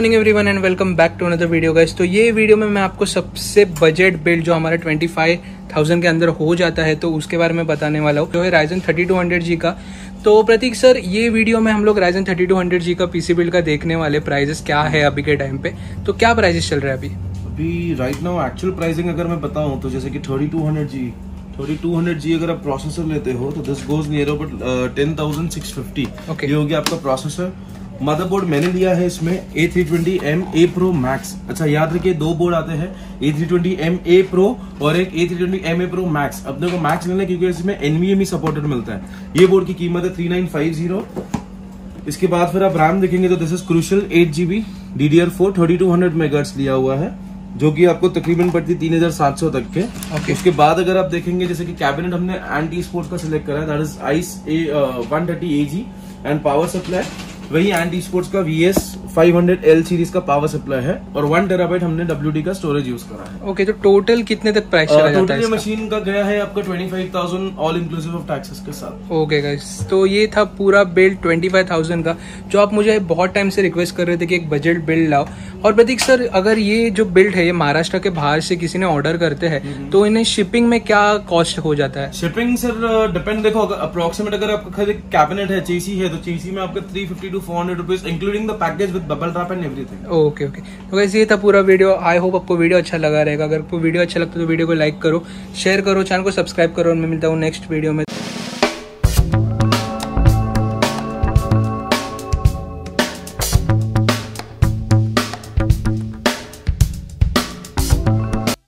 Morning everyone and welcome back to another video guys. तो ये video में मैं आपको सबसे बजट बिल्ड जो हमारा 25,000 के अंदर हो जाता है तो उसके बारे में बताने वाला हूँ, जो है Ryzen 3200G का। तो प्रतीक सर, ये वीडियो में हम लोग Ryzen 3200G का पीसी बिल्ड का देखने वाले। प्राइजेस क्या है अभी के टाइम पे, तो क्या प्राइजेस चल रहा है अभी राइट नाउ? एक्चुअल प्राइसिंग अगर मैं बताऊं तो जैसे कि 3200G अगर आप प्रोसेसर लेते हो तो दिस गोज नियर अबाउट 10,650। ये हो गया आपका प्रोसेसर। मदरबोर्ड मैंने लिया है इसमें A320M A Pro Max। अच्छा याद रखिए, दो बोर्ड आते हैं, A320M A Pro और एक A320M A Pro Max। अपने को मैक्स लेना है क्योंकि इसमें NVMe सपोर्टेड मिलता है। ये बोर्ड की कीमत है 3950। इसके बाद फिर आप रैम देखेंगे तो this is crucial 8GB DDR4 3200 megahertz लिया हुआ है, जो कि आपको तकरीबन पड़ती 3700 तक के। उसके बाद अगर आप देखेंगे जैसे कि कैबिनेट हमने एंटी स्पोर्ट का सिलेक्ट करा है, that is ice 130 AG and power supply वही एंटी स्पोर्ट्स का VS 500L सीरीज का पावर सप्लाई है और 1 टेराबाइट हमने WD का स्टोरेज यूज करा है। ओके, तो टोटल कितने तक प्राइस चला जाता है इसका? मशीन का गया है आपका 25,000 ऑल इंक्लूसिव ऑफ टैक्सेस के साथ। ओके गाइस, तो ये था पूरा बिल्ड 25,000 का, जो आप मुझे बहुत टाइम से रिक्वेस्ट कर रहे थे कि एक बजट बिल्ड लाओ। और प्रतीक सर, अगर ये जो बिल्ड है ये महाराष्ट्र के बाहर से किसी ने ऑर्डर करते हैं तो इन्हें शिपिंग में क्या कॉस्ट हो जाता है? शिपिंग सर डिपेंड, देखो अप्रोक्सीमेट अगर आपका खाली कैबिनेट है, चेसी है, तो चेसी में आपका 350 to 400 rupees including the package with bubble wrap and everything. Okay, तो गाइस ये था पूरा वीडियो। आई होप आपको वीडियो अच्छा लगा रहेगा। अगर आपको वीडियो अच्छा लगता है तो वीडियो को लाइक करो, शेयर करो, चैनल को सब्सक्राइब करो और मैं मिलता हूँ नेक्स्ट वीडियो में।